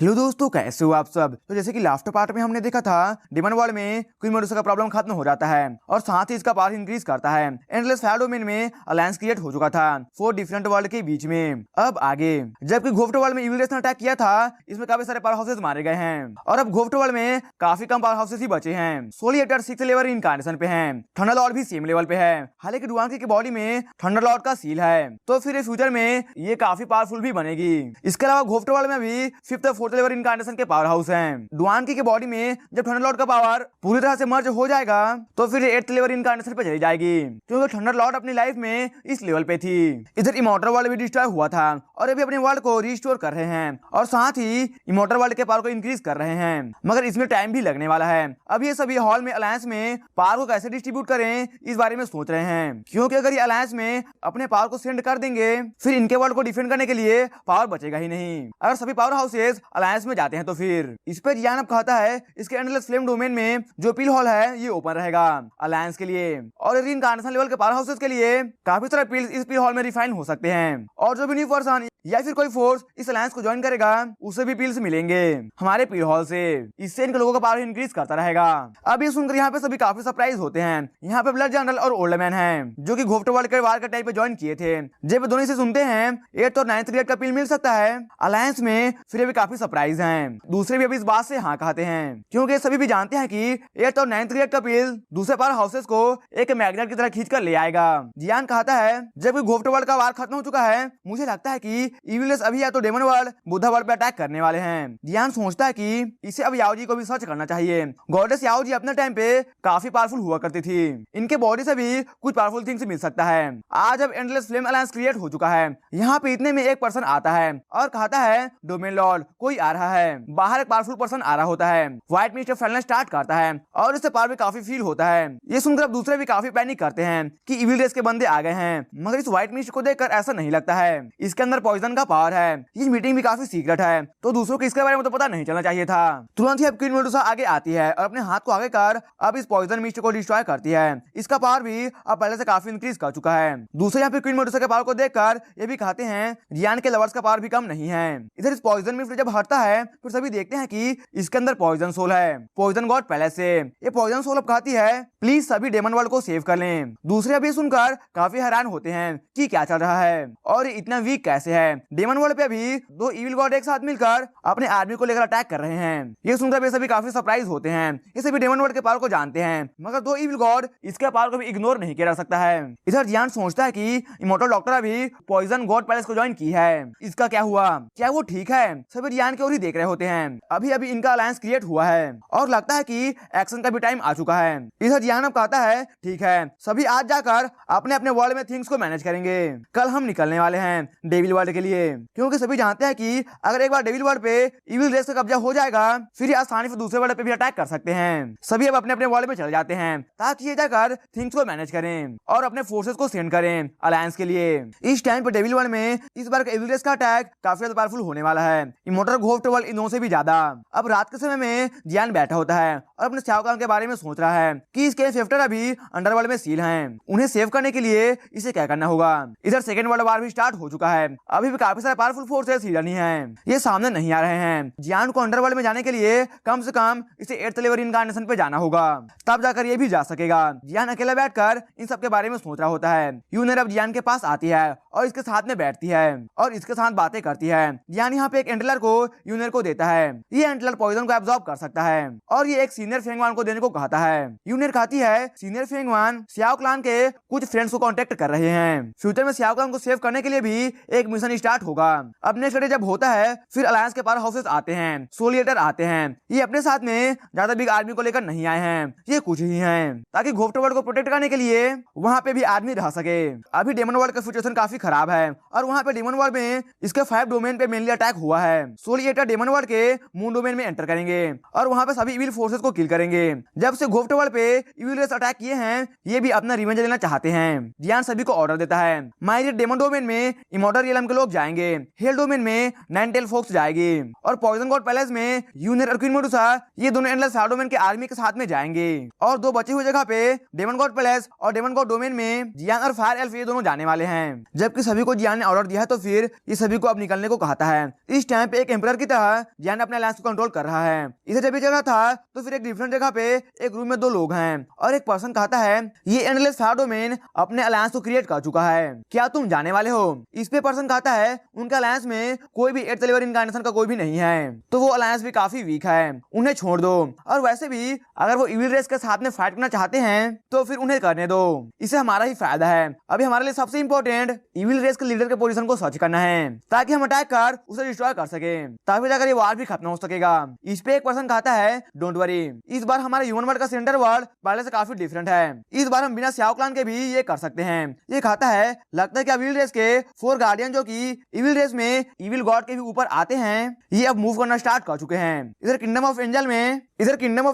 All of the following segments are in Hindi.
हेलो दोस्तों, कैसे हो आप सब। तो जैसे कि लास्ट पार्ट में हमने देखा था, डेमन वर्ल्ड में क्वीन मेडुसा का प्रॉब्लम खत्म हो जाता है और साथ ही इसका पावर इंक्रीज करता है। एंडलेस फायर डोमेन में अलायंस क्रिएट हो चुका था 4 डिफरेंट वर्ल्ड के बीच में। अब आगे जबकि घोफ्ट वर्ल्ड में इविल रेस ने अटैक किया था, इसमें काफी सारे पावर हाउसेस मारे गए हैं और अब घोफ्ट वर्ल्ड में काफी कम पावर हाउसेस ही बचे हैं। सोलिएटर 6 लेवल इनकार्नेशन पे है, थंडर लॉर्ड भी सेम लेवल पे है। हालांकि डुआंकी की बॉडी में थंडर लॉर्ड का सील है, तो फिर फ्यूचर में ये काफी पावरफुल भी बनेगी। इसके अलावा घोफ्ट वर्ल्ड में भी 5th और 4th लेवल इनकार्नेशन के पावर हाउस हैं। डुआनकी की बॉडी में जब थंडर लॉर्ड का पावर पूरी तरह से मर्ज हो जाएगा तो फिर 8th लेवल इनकार्नेशन पे चली जाएगी, क्योंकि थंडर लॉर्ड अपनी लाइफ में इस लेवल पे थी। इधर इमॉर्टल वर्ल्ड भी डिस्ट्रॉय हुआ था और अभी अपने वर्ल्ड को रिस्टोर कर रहे हैं और साथ ही इमॉर्टल वर्ल्ड के पावर को इंक्रीज कर रहे हैं, मगर इसमें टाइम भी लगने वाला है। अब ये सभी हॉल में अलायंस में पावर को कैसे डिस्ट्रीब्यूट करें इस बारे में सोच रहे हैं, क्योंकि अगर ये अलायंस में अपने पावर को सेंड कर देंगे फिर इनके वर्ल्ड को डिफेंड करने के लिए पावर बचेगा ही नहीं। अगर सभी पावर हाउसेस अलायंस में जाते हैं तो फिर इस पर जियान अब कहता है इसके एंडलेस फ्लेम डोमेन में जो पील हॉल है ये ओपन रहेगा अलायंस के लिए, और रीइंकार्नेशन लेवल के पावर हाउसेस के लिए काफी सारे पील्स इस पील हॉल में रिफाइन हो सकते हैं, और जो भी न्यू पर्सन या फिर कोई फोर्स इस अलायंस को ज्वाइन करेगा उसे भी पील्स मिलेंगे हमारे पील हॉल से। इससे इनके लोगों का पावर इंक्रीज करता रहेगा। अब ये सुनकर यहाँ पे सभी काफी सरप्राइज होते हैं। यहाँ पे ब्लड जनरल और ओल्ड मैन है जो कि घोफ्ट वर्ल्ड के वार के टाइम पे ज्वाइन किए थे। जब दोनों से सुनते हैं 8th और 9th ग्रेड का पील मिल सकता है अलायंस में, फिर ये भी काफी सरप्राइज हैं। दूसरे भी अभी इस बात से हाँ कहते हैं, क्योंकि सभी भी जानते हैं कि 8th और 9th ग्रेड का पील दूसरे पावर हाउसेस को एक मैग्नेट की तरह खींच कर ले आएगा। जियान कहता है जब घोफ्ट वर्ल्ड का वार खत्म हो चुका है, मुझे लगता है कि इविलनेस अभी या तो डेमन वर्ल्ड बुद्धा वर्ल्ड पे अटैक करने वाले हैं। जियान सोचता है कि इसे अब याओ जी को भी सर्च करना चाहिए। गॉडेस याओ जी अपने टाइम पे काफी पावरफुल हुआ करती थी, इनके बॉडी से भी कुछ पावरफुल थिंग्स मिल सकता है। आज अब एंडलेस फ्लेम अलायंस क्रिएट हो चुका है। यहाँ पे इतने में एक पर्सन आता है और कहता है डोमेन लॉर्ड कोई आ रहा है। बाहर एक पावरफुल पर्सन आ रहा होता है। व्हाइट मिस्ट फैलना स्टार्ट करता है और इससे पावर भी काफी फील होता है। ये सुनकर अब दूसरे भी काफी पैनिक करते हैं कि इविल रेस के बंदे आ गए हैं, मगर इस व्हाइट मिस्ट को देखकर ऐसा नहीं लगता है। इसके अंदर पॉइजन का पावर है। ये मीटिंग भी काफी सीक्रेट है, तो दूसरों को इसके बारे में तो पता नहीं चलना चाहिए था। तुरंत ही अब क्वीन मेडुसा आगे आती है और अपने हाथ को आगे कर अब इस पॉइजन मिस्ट को डिस्ट्रॉय करती है। इसका पावर भी अब पहले से काफी इंक्रीज कर चुका है। दूसरे यहाँ पे क्वीन मेडुसा के पावर को देखकर ये भी कहते हैं जियान के लवर्स का पावर भी कम नहीं है। इधर इस पॉइजन मिस्ट जब हटता है फिर सभी देखते हैं कि इसके अंदर पॉइजन सोल है, पॉइजन गॉड पैलेस से। ये पॉइजन सोल अब कहती है प्लीज सभी डेमन वर्ल्ड को सेव कर लें। दूसरे अभी सुनकर काफी हैरान होते हैं कि क्या चल रहा है और इतना वीक कैसे है। डेमन वर्ल्ड पे अभी 2 इविल गॉड एक साथ मिलकर अपने आर्मी को लेकर अटैक कर रहे हैं। ये सुनकर सभी काफी सरप्राइज होते हैं। ये सभी डेमन वर्ल्ड के पावर को जानते हैं, मगर 2 इविल गॉड इसके पावर को भी इग्नोर नहीं किया जा सकता है। इधर जियान सोचता है कि इमॉर्टल डॉक्टर अभी पॉइजन गॉड पैलेस को ज्वाइन की है, इसका क्या हुआ, क्या वो ठीक है। सभी जियान की ओर ही देख रहे होते हैं। अभी अभी इनका अलायंस क्रिएट हुआ है और लगता है कि एक्शन का भी टाइम आ चुका है। इधर जियान अब कहता है ठीक है सभी आज जाकर अपने अपने वर्ल्ड में थिंग्स को मैनेज करेंगे। कल हम निकलने वाले हैं डेविल वर्ल्ड के लिए, क्योंकि सभी जानते हैं कि अगर एक बार डेविल वर्ल्ड पे इविल रेस का कब्जा हो जाएगा फिर आसानी से दूसरे वर्ल्ड पे भी अटैक कर सकते हैं। सभी अब अपने अपने वर्ल्ड में चले जाते हैं ताकि ये जाकर थिंग्स को मैनेज करें और अपने फोर्सेस को सेंड करें अलायंस के लिए। इस टाइम पर डेविल वर्ल्ड में इस बार का इविल रेस का अटैक काफी ज्यादा पावरफुल होने वाला है। इमॉर्टल घोफ्ट वर्ल्ड इन दोनों से भी ज्यादा। अब रात के समय में जियान बैठा होता है और अपने शाओकांग के बारे में सोच रहा है कि इसके फेफ्टर अभी अंडरवर्ल्ड में सील हैं, उन्हें सेव करने के लिए इसे क्या करना होगा। इधर सेकेंड वर्ल्ड वार भी स्टार्ट हो चुका है। अभी भी काफी सारे पावरफुल फोर्सेस हिडन ही हैं, ये सामने नहीं आ रहे हैं। जियान को अंडरवर्ल्ड में जाने के लिए कम से कम इसे 8th लेवल इनकार्नेशन पे जाना होगा, तब जाकर ये भी जा सकेगा। जियान अकेला बैठकर इन सब के बारे में सोच रहा होता है। यूनर अब जियान के पास आती है और इसके साथ में बैठती है और इसके साथ बातें करती है। जियान यहाँ पे एक एंटलर को यूनर को देता है। ये एंटलर पॉइजन को एब्जॉर्ब कर सकता है और ये एक सीनियर फेंगवान को देने को कहता है। यूनर कहती है सीनियर फेंगवान सियाओ क्लान के कुछ फ्रेंड्स को कांटेक्ट कर रहे हैं। फ्यूचर में सियाओ क्लान को सेव करने के लिए भी एक मिशन स्टार्ट होगा। अब नेक्स्ट डे जब होता है फिर अलायंस के पावर हाउसेस आते हैं, सोलिएटर आते हैं। ये अपने साथ में ज्यादा बिग आर्मी को लेकर नहीं आए हैं, ये कुछ ही हैं ताकि घोफ्ट वर्ल्ड को प्रोटेक्ट करने के लिए वहाँ पे भी आदमी रह सके। अभी डेमन वर्ल्ड का सिचुएशन काफी खराब है और वहाँ पे डेमन वर्ल्ड में इसके 5 डोमेन पे मेनली अटैक हुआ है। सोलिएटर डेमन वर्ल्ड के मून डोमेन में एंटर करेंगे और वहाँ पे सभी इविल फोर्सेस को किल करेंगे। जब से घोफ्ट वर्ल्ड पे इविल रेस अटैक किए हैं ये भी अपना रिवेंज लेना चाहते हैं। जियान सभी को ऑर्डर देता है माइरियट डेमन डोमेन में इमॉर्टल रियलम के लोग जाएंगे, हेल डोमेन में नाइनटेल फोक्स जाएगी और पॉइजन गॉड पैलेस में यूनिर और क्वीन मेडुसा ये दोनों एंडलेस फायर डोमेन के आर्मी के साथ में जाएंगे। और 2 बची हुई जगह पे डेमन गॉड पैलेस और डेमन गॉड डोमेन में जियान और फायर एल्फ ये दोनों जाने वाले हैं। जबकि जबकि सभी को जियान ने ऑर्डर दिया है तो फिर ये सभी को अब निकलने को कहता है। इस टाइम पे एक एम्परर की तरह जियान अपने अलायंस को कंट्रोल कर रहा है। इसे जब ये जगह था तो फिर एक डिफरेंट जगह पे एक रूम में दो लोग हैं और एक पर्सन कहता है ये एंडलेस फायर डोमेन अपने अलायंस को क्रिएट कर चुका है, क्या तुम जाने वाले हो? इस पे पर्सन कहता है उनके अलायंस में कोई भी 8th लेवल इनकार्नेशन का कोई भी नहीं है, तो वो अलायंस भी काफी वीक है, उन्हें छोड़ दो। और वैसे भी अगर वो इविल रेस के साथ में फाइट करना चाहते हैं तो फिर उन्हें करने दो, इससे हमारा ही फायदा है। अभी हमारे लिए सबसे इंपॉर्टेंट इविल रेस के लीडर के पोजीशन को सर्च करना है ताकि हम अटैक कर उसे डिस्ट्रॉय कर सके, तभी जाकर ये वार भी खत्म हो सकेगा। इस पे एक पर्सन कहता है डोंट वरी, इस बार हमारे ह्यूमन वर्ल्ड का सेंटर वर्ल्ड पहले से काफी डिफरेंट है, इस बार हम बिना सियाओ क्लान के भी ये कर सकते हैं। ये कहता है लगता है कि इविल रेस के 4 गार्डियन जो कि इविल रेस में इविल गॉड के भी ऊपर आते हैं, ये अब मूव करना स्टार्ट कर चुके हैं। इधर किंगडम ऑफ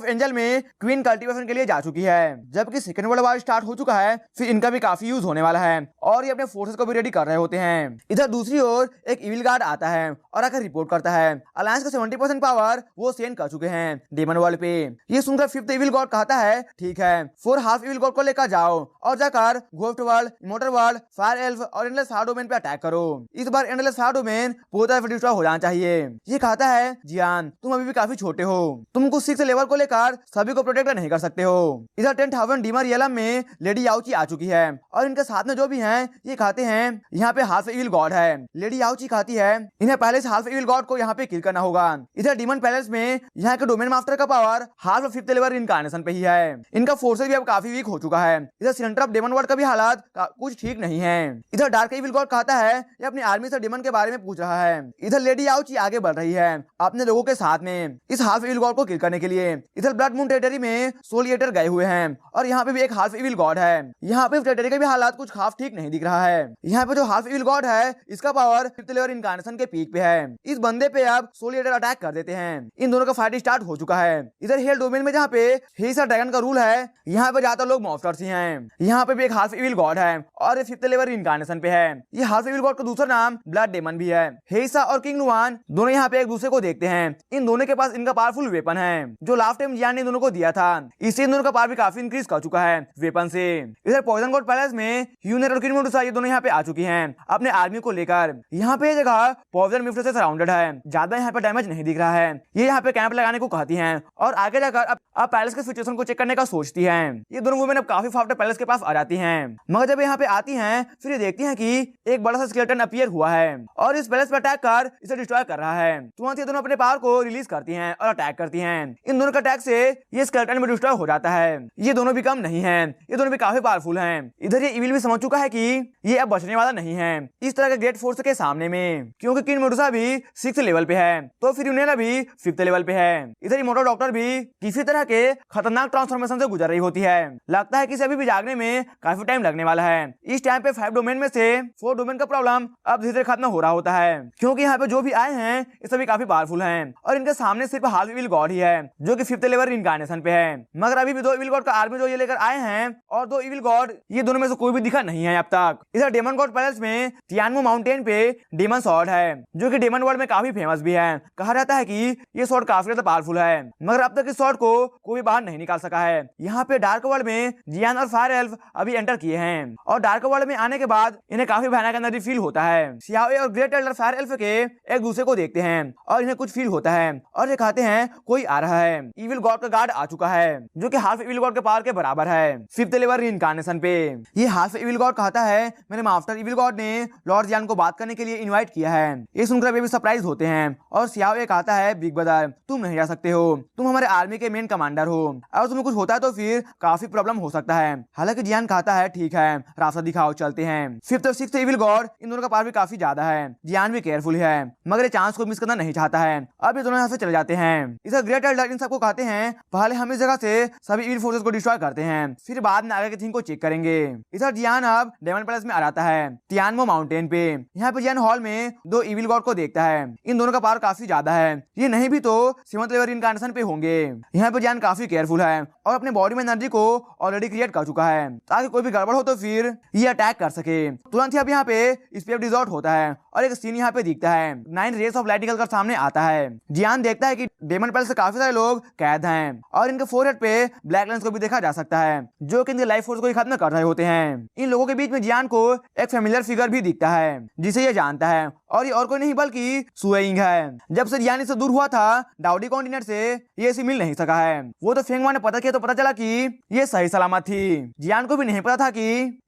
एंजल में क्वीन कल्टीवेशन के लिए जा चुकी है, जबकि सेकंड वर्ल्ड वार स्टार्ट हो चुका है, फिर इनका भी काफी यूज होने वाला है और ये अपने फोर्सेस को भी रेडी कर रहे होते हैं। इधर दूसरी ओर एक इविल गार्ड आता है और आकर रिपोर्ट करता है अलायंस का 70% पावर वो सेंड कर चुके हैं डेमन वर्ल्ड पे। ये सुनकर 5th इविल गॉड कहता है ठीक है 4 हाफ इविल गॉड को लेकर जाओ और जाकर ghost world, immortal world, fire elf और एंडलेस फायर डोमेन पे अटैक करो। इस बार एंडलेस फायर डोमेन पूरी तरह डिस्ट्रॉय हो जाना चाहिए। ये कहता है जियान तुम अभी भी काफी छोटे हो, तुम कुछ 6 लेवल को लेकर सभी को प्रोटेक्ट नहीं कर सकते हो। इधर 10,000 डीमर रियलम में लेडी याओची आ चुकी है और इनके साथ में जो भी हैं ये कहते हैं यहाँ पे हाफ इविल गॉड है। लेडी याओची कहती है इन्हें पहले से हाफ इविल गॉड को यहाँ पे किल करना होगा। इधर डीमन पैलेस में यहाँ के डोमेन मास्टर का power half 5th level incarnation पे ही है, इनका फोर्सेस भी अब काफी वीक हो चुका है। इधर सेंटर ऑफ डेमन वर्ल्ड का भी हालात कुछ ठीक नहीं है। इधर डार्क इविल गॉड कहता है ये अपनी आर्मी से डेमन के बारे में पूछ रहा है। इधर लेडी याओची आगे बढ़ रही है अपने लोगों के साथ में इस हाफ इविल गॉड को किल करने के लिए। इधर ब्लड मून टेरिटरी में सोल ईटर गए हुए हैं और यहाँ पे भी एक हाफ इविल गॉड है। यहाँ पे टेरिटरी के भी हालात कुछ खास ठीक नहीं दिख रहा है। यहाँ पे जो हाफ इविल गॉड है इसका पावर 5th लेवल इनकार्नेशन के पीक पे है। इस बंदे पे अब सोल ईटर अटैक कर देते हैं। इन दोनों का फाइट स्टार्ट हो चुका है। इधर हेल डोमेन में जहाँ पे हेसा ड्रैगन का रूल है, यहाँ पे ज्यादातर लोग मॉन्स्टर्स ही हैं। यहाँ पे भी एक हाफ इविल गॉड है और ये 5th लेवल इनकार्नेशन पे है। ये हाफ इविल गॉड का दूसरा नाम ब्लड डेमन भी है। हेसा और किंग नुआन दोनों यहाँ पे एक दूसरे को देखते हैं। इन दोनों के पास इनका पावरफुल वेपन है जो लास्ट टाइम जियान ने दोनों को दिया था, इससे इन दोनों का पावर भी काफी इंक्रीज कर चुका है वेपन से। इधर पॉइजन गॉड पैलेस में ह्यूनर और किंग मेडुसा ये दोनों यहाँ पे आ चुकी हैं अपने आर्मी को लेकर। यहाँ पे जगह पॉइजन मिफ्ट से सराउंडेड है, ज्यादा यहाँ पे डैमेज नहीं दिख रहा है। ये यहाँ पे कैंप लगाने को कहती हैं और आगे जाकर अब पैलेस के सिचुएशन को चेक करने का सोचती हैं। ये दोनों वुमेन अब काफी फास्ट पैलेस के पास आ जाती हैं, मगर जब यहाँ पे आती हैं फिर ये देखती हैं कि एक बड़ा सा स्केलेटन अपीयर हुआ है और इस पैलेस पे अटैक कर इसे डिस्ट्रॉय कर रहा है। तुरंत ये दोनों अपने पावर को रिलीज करती हैं और अटैक करती हैं। इन दोनों के अटैक से ये स्केलेटन भी डिस्ट्रॉय हो जाता है। ये दोनों भी कम नहीं है, ये दोनों भी काफी पावरफुल हैं। इधर ये इविल भी समझ चुका है कि ये अब बचने वाला नहीं है इस तरह के ग्रेट फोर्स के सामने में, क्योंकि किंग मेडुसा भी 6th लेवल पे है तो फिर यूनियन भी 5th लेवल पे है। इधर इमोर्टल डॉक्टर भी किसी तरह के खतरनाक ट्रांसफॉर्मेशन से गुजर रही होती है। लगता है कि इसे अभी भी जागने में काफी टाइम लगने वाला है। इस टाइम पे 5 डोमेन में से 4 डोमेन का प्रॉब्लम अब धीरे धीरे खत्म हो रहा होता है, क्योंकि यहाँ पे जो भी आए हैं ये सभी काफी पावरफुल हैं और इनके सामने सिर्फ हाफ इविल गॉड ही है जो कि 5th लेवल इनकार्नेशन पे है। मगर अभी भी 2 इविल गॉड का आर्मी जो ये लेकर आए हैं और 2 इविल गॉड ये दोनों में से कोई भी दिखा नहीं है अब तक। इधर डेमन गॉड पैलेस में तियानमो माउंटेन पे डेमन स्वॉर्ड है जो कि डेमन वर्ल्ड में काफी फेमस भी है। कहा जाता है कि ये स्वॉर्ड काफी ज्यादा पावरफुल है, मगर अब तक इस स्वॉर्ड को कोई बाहर नहीं निकाल सका है। यहाँ पे डार्क वर्ल्ड में जियान और फायर एल्फ अभी एंटर किए हैं और डार्क वर्ल्ड में आने के बाद इन्हें काफी भयानक एनर्जी फील होता है। सियाओ और ग्रेट एल्डर फायर एल्फ के एक दूसरे को देखते हैं और इन्हें कुछ फील होता है और ये कहते हैं कोई आ रहा है। इविल गॉड का गार्ड आ चुका है जो कि हाफ इविल गॉड के पावर के बराबर है 5th लेवल इनकार्नेशन पे। ये हाफ इविल गॉड कहता है मेरे मास्टर इविल गॉड ने लॉर्ड जियान को बात करने के लिए इनवाइट किया है। ये सुनकर वे भी सरप्राइज होते हैं और सियाओ ये कहता है बिग ब्रदर तुम नहीं जा सकते हो, तुम हमारे आर्मी के मेन कमांडर हो, अगर तुम्हें कुछ होता है तो फिर काफी प्रॉब्लम हो सकता है। हालांकि जियान कहता है ठीक है रास्ता दिखाओ चलते हैं। 5th और 6th इविल गॉड इन दोनों का पावर भी काफी ज्यादा है। जियान भी केयरफुल है मगर ये चांस को मिस करना नहीं चाहता है। अब ये दोनों यहाँ से चले जाते हैं। इधर ग्रेट एल्डर इन सबको कहते हैं पहले हम इस जगह से सभी इविल फोर्सेस को डिस्ट्रॉय करते हैं, फिर बाद में आगे के थिंग को चेक करेंगे। इधर जियान अब डेमन पैलेस में आ जाता है तियानमो माउंटेन पे। यहाँ पे जियान हॉल में 2 इविल गॉड को देखता है। इन दोनों का पावर काफी ज्यादा है, ये नहीं भी तो 7th लेवल इनकार्नेशन पे होंगे। यहाँ पे जियान काफी केयरफुल है और अपने बॉडी में एनर्जी को ऑलरेडी क्रिएट कर चुका है ताकि कोई भी गड़बड़ हो तो फिर ये अटैक कर सके। तुरंत ही अब यहाँ पे स्पेस डिसॉर्ट होता है और एक सीन यहाँ पे दिखता है। 9 रेस ऑफ लाइट निकलकर सामने आता है। जियान देखता है कि डेमन पैलेस से काफी सारे लोग कैद हैं और इनके फोरहेड पे ब्लैक लेंस को भी देखा जा सकता है जो कि इनके लाइफ फोर्स को ही खत्म कर रहे होते हैं। इन लोगों के बीच में जियान को एक फेमिलियर फिगर भी दिखता है जिसे ये जानता है और ये और कोई नहीं बल्कि सुएइंग है। जब से जियान इससे दूर हुआ था डाउडी कॉन्टिनेंट से ये इसे मिल नहीं सका है। वो तो फेंगमा ने पता किया तो पता चला कि ये सही सलामत थी। जियान को भी नहीं पता था कि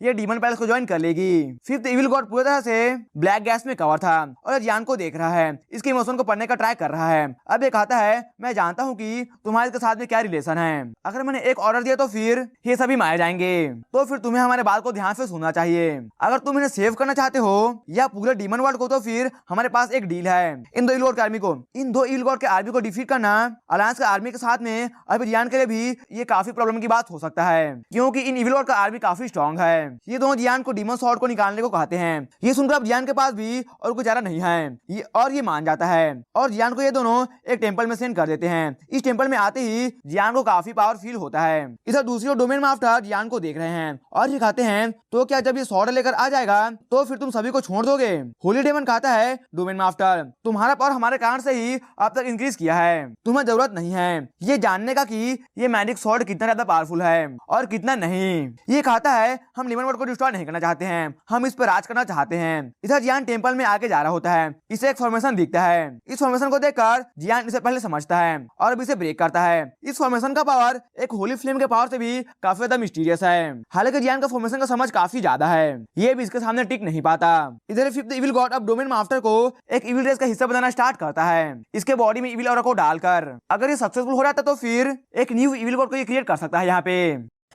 ये डीमन पैलेस को ज्वाइन कर लेगी। फिफ्थ इविल गॉड पूरी तरह से ब्लैक गैस में कवर था और जियान को देख रहा है, इसके इमोशन को पढ़ने का ट्राई कर रहा है। अब ये कहता है मैं जानता हूँ कि तुम्हारे इसके साथ में क्या रिलेशन है। अगर मैंने एक ऑर्डर दिया तो फिर ये सभी मारे जाएंगे, तो फिर तुम्हें हमारे बात को ध्यान से सुनना चाहिए। अगर तुम इन्हें सेव करना चाहते हो या पूरे डीमन वर्ल्ड को तो फिर हमारे पास एक डील है। इन दो इविल गॉड के आर्मी को डिफीट करना अलायंस के आर्मी के साथ में अभी जियान के लिए भी ये काफी प्रॉब्लम की बात हो सकता है क्योंकि इन इविल गॉड का आर्मी काफी स्ट्रॉन्ग है। ये दोनों जियान को डीमन स्वॉर्ड को निकालने को कहते हैं। ये सुनकर अब जियान के पास भी और कुछ ज्यादा नहीं है ये मान जाता है और जियान को ये दोनों एक टेंपल में सेंड कर देते हैं। इस टेंपल में आते ही जियान को काफी पावर फील होता है। इधर दूसरी ओर डोमेन मास्टर जियान को देख रहे हैं और ये कहते हैं तो क्या जब ये स्वॉर्ड लेकर आ जाएगा तो फिर तुम सभी को छोड़ दोगे? होली डेमन कहता है डोमेन मास्टर तुम्हारा पावर हमारे कारण से ही अब तक इंक्रीज किया है, तुम्हें जरूरत नहीं है ये जानने का कि ये मैजिक स्वॉर्ड कितना ज्यादा पावरफुल है और कितना नहीं। ये कहता है हम डीमन वर्ल्ड को डिस्ट्रॉय नहीं करना चाहते हैं, हम इस पर राज करना चाहते हैं। इधर जियान टेंपल में आगे जा रहा होता है। इसे एक फॉर्मेशन दिखता है। इस फॉर्मेशन को देखकर जियान इसे पहले समझता है और अब इसे ब्रेक करता है। इस फॉर्मेशन का पावर एक होली फ्लेम के पावर से भी काफी ज्यादा मिस्टीरियस है। हालांकि जियान का फॉर्मेशन का समझ काफी ज्यादा है, ये भी इसके सामने टिक नहीं पाता। इधर फिफ्थ इविल गॉड अब डोमेन मास्टर को एक इविल रेस का हिस्सा बनाना स्टार्ट करता है इसके बॉडी में इविल ऑरा को डालकर। अगर ये सक्सेसफुल हो जाता तो फिर एक न्यू इविल गॉड को ये क्रिएट कर सकता है। यहाँ पे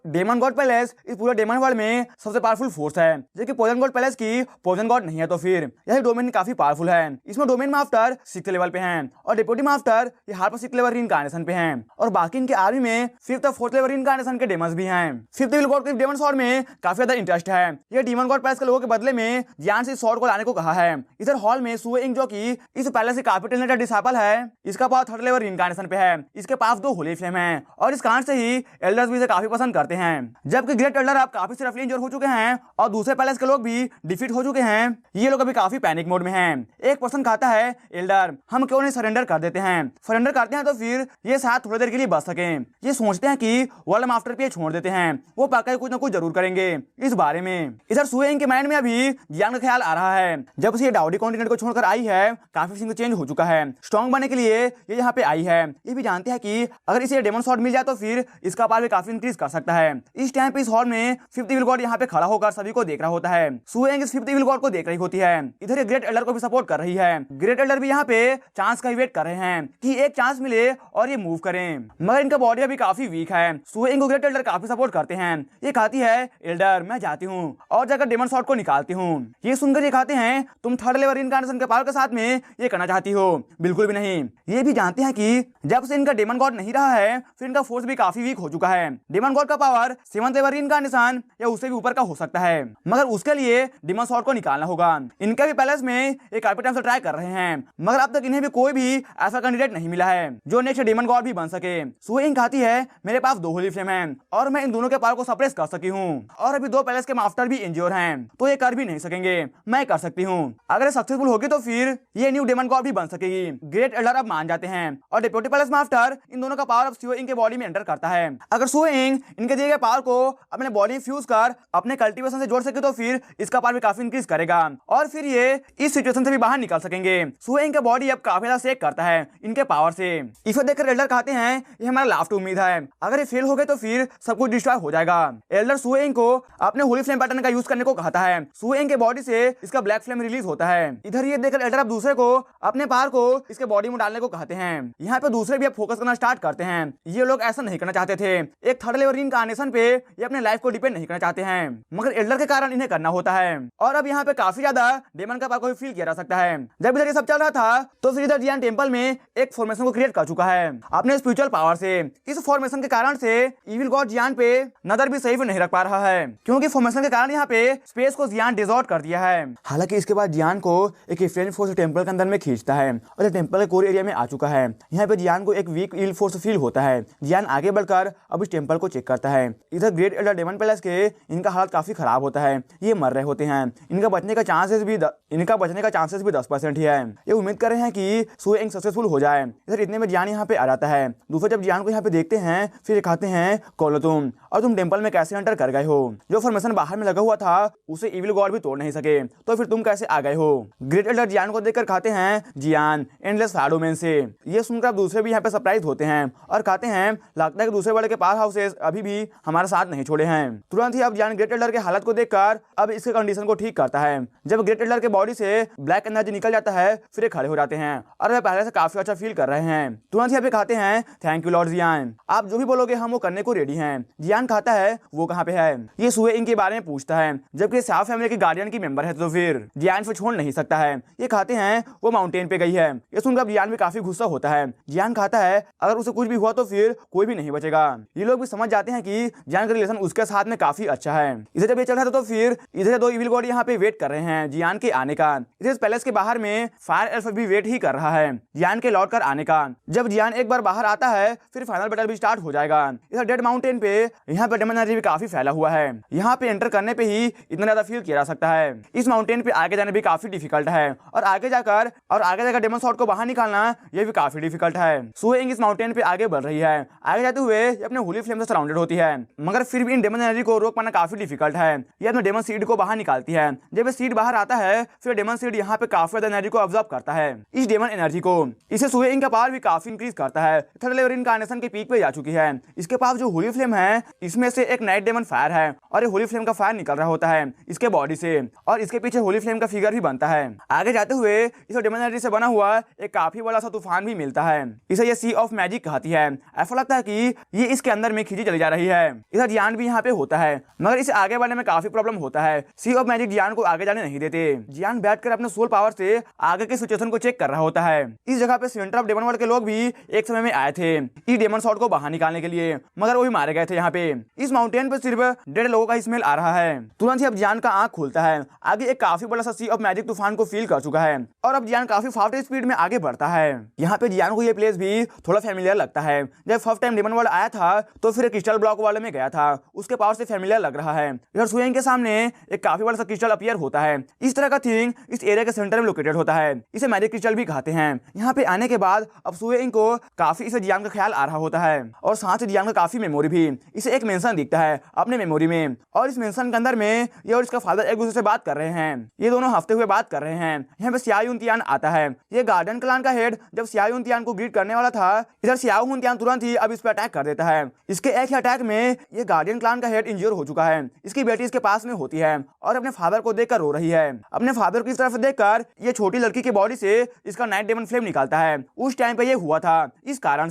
डेमन गॉड पैलेस इस पूरे डेमन वर्ल्ड में सबसे पावरफुल फोर्स है, जो कि पोजन गॉड पैलेस की पोजन गॉड नहीं है तो फिर यह डोमेन काफी पावरफुल है। इसमें डोमेन मास्टर 6th लेवल पे हैं और डिप्यूटी मास्टर ये हार्पर 6th लेवल इनकार्नेशन पे हैं और बाकी इनके आर्मी में 5th और 4th लेवल इनकार्नेशन के डेमन्स भी हैं। 5th इविल गॉड को डेमन स्वॉर्ड में काफी ज्यादा इंटरेस्ट है। ये डेमन गॉड पैलेस के लोगों के बदले में जियान से स्वॉर्ड को लाने को कहा है। इधर हॉल में सुएइंग जो कि इस पैलेस के काफी टैलेंटेड डिसाइपल है, इसका पावर 3rd लेवल इनकार्नेशन पे है। इसके पास 2 होली फ्लेम है और इस कारण से ही एल्डर्स भी इसे काफी पसंद करते हैं। जबकि ग्रेट एल्डर आप काफी रफली इंजर हो चुके हैं और दूसरे पैलेस के लोग भी डिफीट हो चुके हैं। ये लोग अभी काफी पैनिक मोड में हैं। एक पर्सन कहता है एल्डर हम क्यों नहीं सरेंडर कर देते हैं, सरेंडर करते हैं तो फिर ये शायद थोड़ी देर के लिए बच सकें। ये सोचते हैं कि वर्ल्ड मास्टर पे छोड़ देते हैं, वो पक्का कुछ ना कुछ जरूर करेंगे इस बारे में। इधर सुएइंग के माइंड में अभी जियान का ख्याल आ रहा है। जब से ये डाउडी कॉन्टिनेंट को छोड़कर आई है काफी सिंह चेंज हो चुका है, स्ट्रॉन्ग बनने के लिए ये यहाँ पे आई है। ये भी जानते हैं कि अगर इसे डेमन स्वॉर्ड मिल जाए तो फिर इसका पावर भी काफी इंक्रीज कर सकता है। इस टाइम पे इस हॉल में 5th इविल गॉड यहाँ पे खड़ा होकर सभी को देख रहा होता है। सुएइंग इस 5th इविल गॉड को देख रही होती है। इधर ये ग्रेट एल्डर को भी सपोर्ट कर रही है। ग्रेट एल्डर भी यहाँ पे चांस का वेट कर रहे हैं कि एक चांस मिले और ये मूव करें, मगर इनका बॉडी अभी काफी वीक है। सुएइंग को ग्रेट एल्डर काफी सपोर्ट करते हैं। ये कहती है एल्डर मैं जाती हूँ और जाकर डेमन स्वॉर्ड को निकालती हूँ। ये सुनकर ये कहते हैं तुम 3rd लेवल इनकार्नेशन के पावर के साथ में ये करना चाहती हो? बिल्कुल भी नहीं। ये भी जानते हैं कि जब से इनका डेमन गॉड नहीं रहा है फिर इनका फोर्स भी काफी वीक हो चुका है। डेमन गॉड का पावर 7th लेवल इनकार्नेशन या उससे भी ऊपर का हो सकता है, मगर उसके लिए डेमन स्वॉर्ड को निकालना होगा। इनके भी पैलेस में एक काफी टाइम से ट्राई कर रहे हैं, मगर अब तक इन्हें भी कोई भी ऐसा कैंडिडेट नहीं मिला है जो नेक्स्ट डेमन गॉड भी बन सके। सुएइंग कहती है मेरे पास 2 होली फ्लेम हैं और मैं इन दोनों के पावर को सप्रेस कर सकी हूँ और अभी 2 पैलेस के मास्टर भी इंज्योर हैं तो ये कर भी नहीं सकेंगे, मैं कर सकती हूँ। अगर सक्सेसफुल होगी तो फिर ये न्यू डेमन गॉड भी बन सकेगी। ग्रेट एल्डर अब मान जाते हैं और डिप्यूटी पैलेस मास्टर इन दोनों का पावर अब सुएइंग के बॉडी में एंटर करता है। अगर सुएइंग इनके दिए गए पावर को अपने बॉडी में फ्यूज कर अपने कल्टीवेशन से जोड़ सके तो फिर इसका पावर भी काफी इंक्रीज करेगा और फिर ये इस सिचुएशन से भी बाहर निकल सकेंगे। सुएइंग का बॉडी अब काफी ज्यादा शेक करता है इनके पावर से। इसे देखकर एल्डर कहते हैं ये हमारा लास्ट उम्मीद है, अगर ये फेल हो गए तो फिर सब कुछ डिस्ट्रॉय हो जाएगा। एल्डर सुएइंग को अपने होली फ्लेम पैटर्न का यूज करने को कहता है। सुएइंग के बॉडी से इसका ब्लैक फ्लेम रिलीज होता है। इधर ये देखकर एल्डर अब दूसरे को अपने पावर को इसके बॉडी में डालने को कहते हैं। यहाँ पे दूसरे भी अब फोकस करना स्टार्ट करते हैं। ये लोग ऐसा नहीं करना चाहते थे। एक 3rd लेवल इनकार्नेशन इनकारनेशन पे ये अपने लाइफ को डिपेंड नहीं करना चाहते हैं, मगर एल्डर के कारण इन्हें करना होता है। और अब यहाँ पे काफी ज्यादा डेमन का पावर को फील किया जा सकता है। जब इधर ये सब चल रहा था तो फिर इधर जियान टेंपल में एक फॉर्मेशन को क्रिएट कर चुका है अपने स्पिरिचुअल पावर से। इस फॉर्मेशन के कारण से इविल गॉड जियान पे नजर भी सही नहीं रख पा रहा है, क्योंकि फॉर्मेशन के कारण यहाँ पे स्पेस को जियान डिसऑर्डर कर दिया है। हालांकि इसके बाद जियान को एक फ्रेंड फोर्स टेंपल के अंदर में खींचता है और ये टेंपल के कोर एरिया में आ चुका है। यहाँ पे जियान को एक वीक इल फोर्स फील होता है। जियान आगे बढ़कर अब इस टेंपल को चेक करता है। इधर ग्रेट एल्डर डेमन पैलेस के इनका हालत काफी खराब होता है, ये मर रहे होते हैं। इनका बचने का चांसेस भी 10% ही है। ये उम्मीद कर रहे हैं कि सुए इंग सक्सेसफुल हो जाए। इधर इतने में जियान यहाँ पे आ जाता है। दूसरे जब जियान को यहाँ पे देखते हैं फिर कहते हैं कौन तुम, और तुम टेंपल में कैसे एंटर कर गए हो? जो फॉर्मेशन बाहर में लगा हुआ था उसे इविल गॉड भी तोड़ नहीं सके, तो फिर तुम कैसे आ गए हो? ग्रेट एल्डर जियान को देखकर कहते हैं जियान एंडलेस शैडो मैन से। ये सुनकर अब दूसरे भी यहाँ पे सरप्राइज होते हैं और कहते हैं लगता है कि दूसरे बड़े के पावर हाउसेस अभी भी हमारे साथ नहीं छोड़े हैं। तुरंत ही अब जियान ग्रेट एल्डर के हालत को देखकर अब इसके कंडीशन को ठीक करता है। जब ग्रेट एल्डर के बॉडी से ब्लैक एनर्जी निकल जाता है फिर ये खड़े हो जाते हैं और वे पहले से काफी अच्छा फील कर रहे हैं। तुरंत ही अभी कहते हैं थैंक यू लॉर्ड जियान, आप जो भी बोलोगे हम वो करने को रेडी हैं। जियान कहता है वो कहाँ पे है? ये सुए इंग के बारे में पूछता है, जबकि साव फैमिली के गार्डियन की मेंबर है, तो फिर जियान फिर छोड़ नहीं सकता है। ये कहते हैं वो माउंटेन पे गई है। ये सुनकर जियान भी काफी गुस्सा होता है। जियान कहता है अगर उसे कुछ भी हुआ तो फिर कोई भी नहीं बचेगा। ये लोग भी समझ जाते हैं कि जियान का रिलेशन उसके साथ में काफी अच्छा है। इधर जब ये चल रहा था तो फिर इधर दो इविल गॉड यहाँ पे वेट कर रहे हैं जियान के आने का। इधर पैलेस के बाहर में फायर एल्फ भी वेट ही कर रहा है जियान के लौट कर आने का। जब जियान एक बार बाहर आता है फिर फाइनल बैटल भी स्टार्ट हो जाएगा। इधर डेड माउंटेन पे यहाँ पे डेमन एनर्जी भी काफी फैला हुआ है। यहाँ पे एंटर करने पे ही इतना ज्यादा फील किया जा सकता है। इस माउंटेन पे आगे जाना भी काफी डिफिकल्ट है और आगे जाकर डेमन सॉर्ड को बाहर निकालना ये भी काफी डिफिकल्ट है। सुए इंग इस माउंटेन पे आगे बढ़ रही है। आगे जाते हुए ये अपने होली फ्लेम से सराउंडेड होती है, मगर फिर भी इन डेमन एनर्जी को रोक पाना काफी डिफिकल्ट है। ये अपने डेमन सीड को बाहर निकालती है। जब ये सीड बाहर आता है फिर डेमन सीड यहाँ पे काफी ज्यादा एनर्जी को ऑब्जर्व करता है। इस डेमन एनर्जी को इसे सुए इंग का पावर भी काफी इंक्रीज करता है। थर्ड लेवल इनकार्नेशन के पीक पे जा चुकी है। इसके पास जो होली फ्लेम है इसमें से एक नाइट डेमन फायर है और ये होली फ्लेम का फायर निकल रहा होता है इसके बॉडी से, और इसके पीछे होली फ्लेम का फिगर भी बनता है। आगे जाते हुए इसे डेमन एनर्जी से बना हुआ एक काफी बड़ा सा तूफान भी मिलता है। इसे ये सी ऑफ मैजिक कहती है। ऐसा लगता है कि ये इसके अंदर में खींची चली जा रही है। इधर जियान भी यहाँ पे होता है, मगर इसे आगे बढ़ने में काफी प्रॉब्लम होता है। सी ऑफ मैजिक जियान को आगे जाने नहीं देते। जियान बैठकर अपने सोल पावर से आगे के सिचुएशन को चेक कर रहा होता है। इस जगह पे सेंटर ऑफ डेमन वर्ल्ड के लोग भी एक समय में आए थे इस डेमन सॉर्ड को बाहर निकालने के लिए, मगर वो भी मारे गए थे। यहाँ पे इस माउंटेन पे सिर्फ डेड लोगों का स्मेल आ रहा है। तुरंत ही अब जियान का आंख खुलता है। आगे एक काफी बड़ा सा सी ऑफ मैजिक तूफान को फील कर चुका है और अब जियान काफी फास्ट स्पीड में आगे बढ़ता है। यहाँ पे जियान को ये प्लेस भी थोड़ा फेमिलियर लगता है। जब फर्स्ट टाइम डेमन वर्ल्ड आया था तो फिर क्रिस्टल ब्लॉक वर्ल्ड में गया था, उसके पावर से फेमिलियर लग रहा है। इधर सुएंग के सामने एक काफी बड़ा सा क्रिस्टल अपीयर होता है। इस तरह का थिंग इस एरिया के सेंटर में लोकेटेड होता है। इसे मैजिक क्रिस्टल भी कहते हैं। यहाँ पे आने के बाद अब सुएंग को काफी इसे जियान का ख्याल आ रहा होता है और साथ ही जियान का काफी मेमोरी भी। इसे एक मेंशन दिखता है अपने मेमोरी में और इस मेंशन के अंदर में ये और इसका फादर एक दूसरे से बात कर रहे हैं। ये दोनों हफ्ते हुए बात कर रहे हैं। यहाँ पे सियाओ हुनतियान आता है। ये गार्डन क्लान का हेड जब सियाओ हुनतियान को ग्रीट करने वाला था, इधर सियाओ हुनतियान तुरंत ही अब इस पर अटैक कर देता है। इसके एक ही अटैक में ये गार्डियन क्लान का हेड इंजर हो चुका है। इसकी बेटी इसके पास में होती है और अपने फादर को देखकर रो रही है। अपने फादर की तरफ देखकर ये छोटी लड़की की बॉडी से इसका नाइट डेमन फ्लेम निकालता है। उस टाइम पे ये हुआ था। इस कारण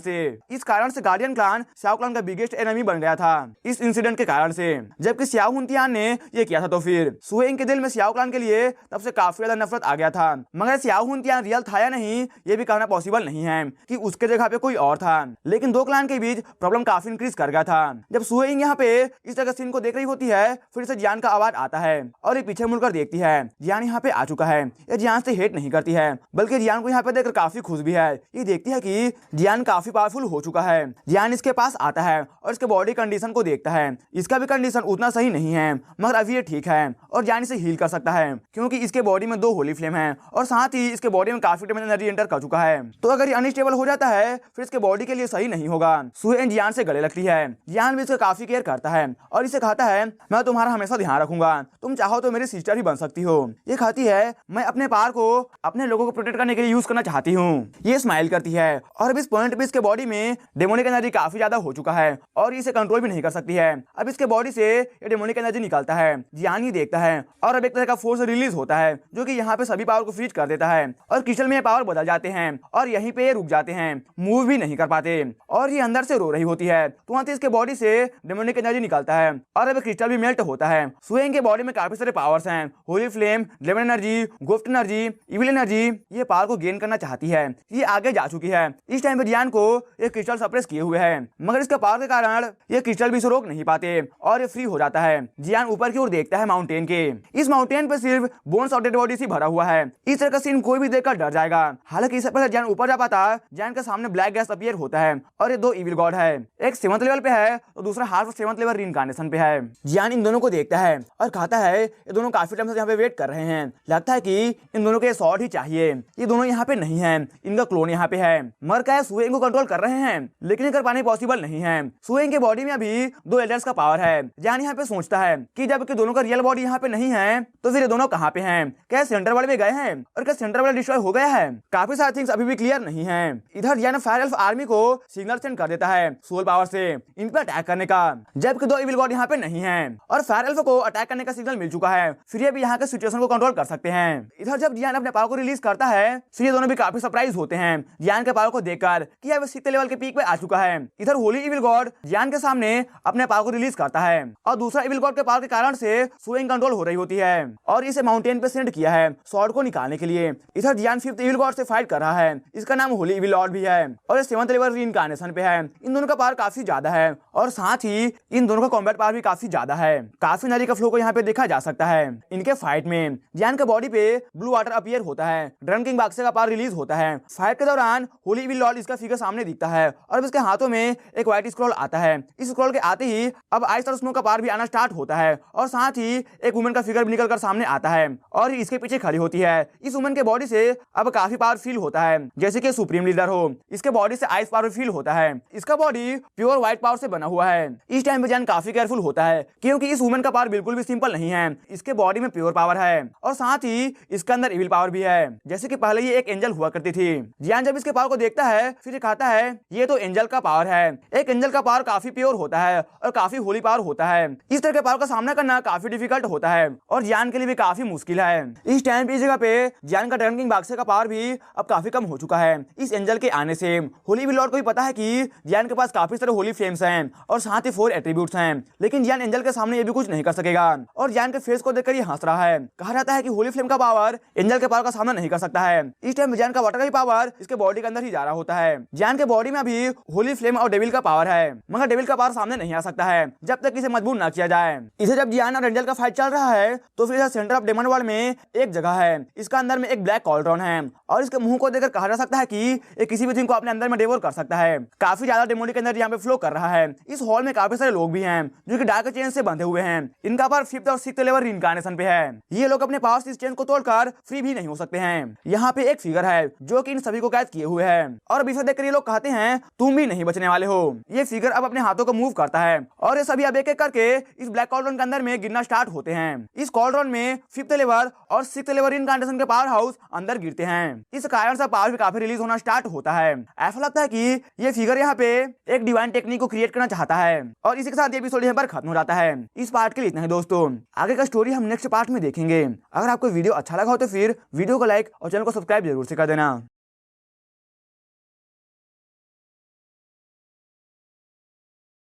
से गार्डियन क्लान सियाओ क्लान का बिगेस्ट एनिमी बन गया था इस इंसिडेंट के कारण से। जबकि सियाओ हुनतियान ने ये किया था तो फिर सुएंग के दिल में सियाओ क्लान के लिए तब से काफी ज्यादा नफरत आ गया था। मगर सियाओ हुनतियान रियल था या नहीं ये भी कहना पॉसिबल नहीं है कि उसके जगह पे कोई और था। लेकिन दो क्लान के बीच प्रॉब्लम काफी इंक्रीज कर गया था। जब सुएंग यहाँ पे इस जगह सीन को देख रही होती है फिर से जियान का आवाज आता है और ये पीछे मुड़कर देखती है। जियान यहाँ पे आ चुका है। ये जियान से हेट नहीं करती है बल्कि जियान को यहाँ पे देखकर काफी खुश भी है। ये देखती है कि जियान काफी पावरफुल हो चुका है। जियान इसके पास आता है और इसके बॉडी कंडीशन को देखता है। इसका भी कंडीशन उतना सही नहीं है मगर अभी ये ठीक है और जियान इसे हील कर सकता है क्योंकि इसके बॉडी में 2 होली फ्लेम है और साथ ही इसके बॉडी में काफी डेमन एनर्जी एंटर कर चुका है। तो अगर ये अनस्टेबल हो जाता है फिर इसके बॉडी के लिए सही नहीं होगा। सुएंग जियान से गले लगती है। जियान भी इसका काफी केयर करता है और इसे कहता है मैं तुम्हारा हमेशा ध्यान रखूंगा, तुम चाहो तो मेरी सिस्टर ही बन सकती हो। ये कहती है मैं अपने पावर को अपने लोगों को प्रोटेक्ट करने के लिए यूज करना चाहती हूँ। ये स्माइल करती है और अब इस पॉइंट पे इसके बॉडी में डेमोनिक एनर्जी काफी ज्यादा हो चुका है और इसे कंट्रोल भी नहीं कर सकती है। अब इसके बॉडी से ये डेमोनिक एनर्जी निकलता है। जियान ही देखता है और अब एक तरह का फोर्स रिलीज होता है जो कि यहाँ पे सभी पावर को फ्रीज कर देता है और क्रिस्टल में पावर बदल जाते हैं और यहीं पे ये रुक जाते हैं, मूव भी नहीं कर पाते और ये अंदर से रो रही होती है। तुरंत इसके बॉडी से से डेमोनिक एनर्जी निकलता है और अब क्रिस्टल भी मेल्ट होता है। सुएंग के बॉडी में काफी सारे पावर्स हैं, होली फ्लेम, डेमन एनर्जी, गोफ्ट एनर्जी, इविल एनर्जी। ये पावर को गेन करना चाहती है, ये आगे जा चुकी है। इस टाइम पे जियान को ये क्रिस्टल सप्रेस किए हुए है, मगर इसके पावर के कारण ये क्रिस्टल भी इसे रोक नहीं पाते और ये फ्री हो जाता है। जियान ऊपर की ओर देखता है माउंटेन के, इस माउंटेन पे सिर्फ बोन्स और डेड बॉडी से भरा हुआ है। इस तरह का सीन कोई भी देखकर डर जाएगा। हालांकि इससे पहले जियान ऊपर जा पाता, जियान के सामने ब्लैक गैस अपीयर होता है और ये दो इविल गॉड है, एक 7th लेवल पे है तो दूसरा हाफ 7th लेवल रीइंकार्नेशन पे है। जियान इन दोनों को देखता है और कहता है ये दोनों काफी टाइम से यहाँ पे वेट कर रहे हैं, लगता है कि इन दोनों के शॉट ही चाहिए। ये दोनों यहाँ पे नहीं है, इनका क्लोन यहाँ पे है। मर क्या सुएंग को कंट्रोल कर रहे हैं, लेकिन कर पाने पॉसिबल नहीं है। सुएंग के बॉडी में अभी दो एल्डर्स का पावर है। जियान यहाँ पे सोचता है कि जब दोनों का रियल बॉडी यहाँ पे नहीं है तो फिर ये दोनों कहाँ पे हैं? क्या सेंटर वाले में गए हैं और क्या सेंटर वाला डिस्ट्रॉय हो गया है? काफी सारे थिंग्स अभी भी क्लियर नहीं है। इधर जियान फायर एल्फ आर्मी को सिग्नल सेंड कर देता है सोल पावर से इन पे अटैक करने का, जबकि दो इविल गॉड यहाँ पे नहीं है और फायर एल्फ को अटैक करने का सिग्नल मिल चुका है। फिर ये भी यहाँ के सिचुएशन को कंट्रोल कर सकते हैं। इधर जब जियान अपने पावर को रिलीज करता है फिर ये दोनों भी काफी सरप्राइज होते हैं जियान के पावर को देखकर कि अब 6th लेवल के पीक पे आ चुका है। इधर होली इविल गॉड जियान के सामने अपने पावर को रिलीज करता है और दूसरा इविल गॉड के पावर के कारण से सुएंग कंट्रोल हो रही होती है और इसे माउंटेन पे सेंड किया है स्वॉर्ड को निकालने के लिए। इधर जियान 5th इविल गॉड से फाइट कर रहा है, इसका नाम होली इविल लॉर्ड भी है और 7th लेवल रीइंकार्नेशन पे है। इन दोनों का पावर काफी ज्यादा है और साथ ही इन दोनों का कॉम्बैट पावर भी काफी ज्यादा है। काफी एनर्जी का फ्लो को यहाँ पे देखा जा सकता है। इनके फाइट में जियान के बॉडी पे ब्लू वाटर अपीयर होता है, ड्रम किंग बाक्से का पावर रिलीज होता है। फाइट के दौरान होली इविल लॉर्ड इसका फिगर सामने दिखता है और इसके हाथों में एक व्हाइट स्क्रॉल आता है। इस स्क्रॉल के आते ही अब आइस और स्नो का पावर भी आना स्टार्ट होता है और साथ ही एक वुमन का फिगर भी निकल कर सामने आता है और इसके पीछे खड़ी होती है। इस वुमन के बॉडी से अब काफी पावर फील होता है, जैसे कि सुप्रीम लीडर हो। इसके बॉडी से आइस पावर फील होता है। इसका बॉडी प्योर व्हाइट पावर से बना हुआ है। इस टाइम पे जियान काफी केयरफुल होता है क्योंकि इस वुमन का पावर बिल्कुल भी सिंपल नहीं है। इसके बॉडी में प्योर पावर है और साथ ही इसके अंदर इविल पावर भी है, जैसे कि पहले ये एक एंजल हुआ करती थी। जियान जब इसके पावर को देखता है फिर कहता है ये तो एंजल का पावर है। एक एंजल का पावर काफी प्योर होता है और काफी होली पावर होता है। इस तरह के पावर का सामना करना काफी डिफिकल्ट होता है और जियान के लिए भी काफी मुश्किल है। इस टाइम पे इस जगह पे जियान का ड्रम किंग बाक्से का पावर भी अब काफी कम हो चुका है इस एंजल के आने से। होली इविल लॉर्ड को भी पता है कि जियान के पास काफी सारे होली फ्लेम्स हैं और साथ ही 4 एट्रीब्यूट्स हैं, लेकिन जियान एंजल के सामने ये भी कुछ नहीं कर सकेगा और जियान के फेस को देखकर ये हंस रहा है। कहा जाता है कि होली फ्लेम का पावर एंजल के पावर का सामना नहीं कर सकता है। इस टाइम जियान का वाटर का ही पावर इसके बॉडी के अंदर ही जा रहा होता है। जियान के बॉडी में अभी होली फ्लेम और डेविल का पावर है, मगर डेविल का पावर सामने नहीं आ सकता है जब तक इसे मजबूर ना किया जाए। इसे जब जियान और एंजल का फाइट चल रहा है तो फिर सेंटर ऑफ डेमन वर्ल्ड में एक जगह है, इसका अंदर में एक ब्लैक कॉल्ड्रॉन है और इसके मुंह को देखकर कहा जा सकता है कि ये किसी भी थिंग को अपने अंदर में डेवोर कर सकता है। काफी ज्यादा डेमोनिक एनर्जी यहाँ पे फ्लो कर रहा है। इस हॉल में काफी सारे लोग भी हैं जो कि डार्क चेन से बंधे हुए हैं। इनका पावर 5th और 6th लेवल रीइंकार्नेशन पे है। ये लोग अपने पावर से इस चेन को तोड़कर फ्री भी नहीं हो सकते हैं। यहाँ पे एक फिगर है जो कि इन सभी को कैद किए हुए है और अभी से देखकर ये लोग कहते हैं तुम भी नहीं बचने वाले हो। ये फिगर अब अपने हाथों को मूव करता है और ये सभी अब एक एक करके इस ब्लैक कॉल्ड्रॉन के अंदर में गिरना स्टार्ट होते हैं। इस कॉल्ड्रॉन में 5th लेवल और 6th लेवल रीइंकार्नेशन के पावर हाउस अंदर गिरते हैं। इस कारण से पावर भी काफी रिलीज होना स्टार्ट होता है। ऐसा लगता है कि ये फिगर यहाँ पे एक डिवाइन टेक्निक को क्रिएट करना चाहता है और इसी के साथ ये एपिसोड यहाँ पर खत्म हो जाता है। इस पार्ट के लिए इतना ही दोस्तों, आगे का स्टोरी हम नेक्स्ट पार्ट में देखेंगे। अगर आपको वीडियो अच्छा लगा हो तो फिर वीडियो को लाइक और चैनल को सब्सक्राइब जरूर से कर देना।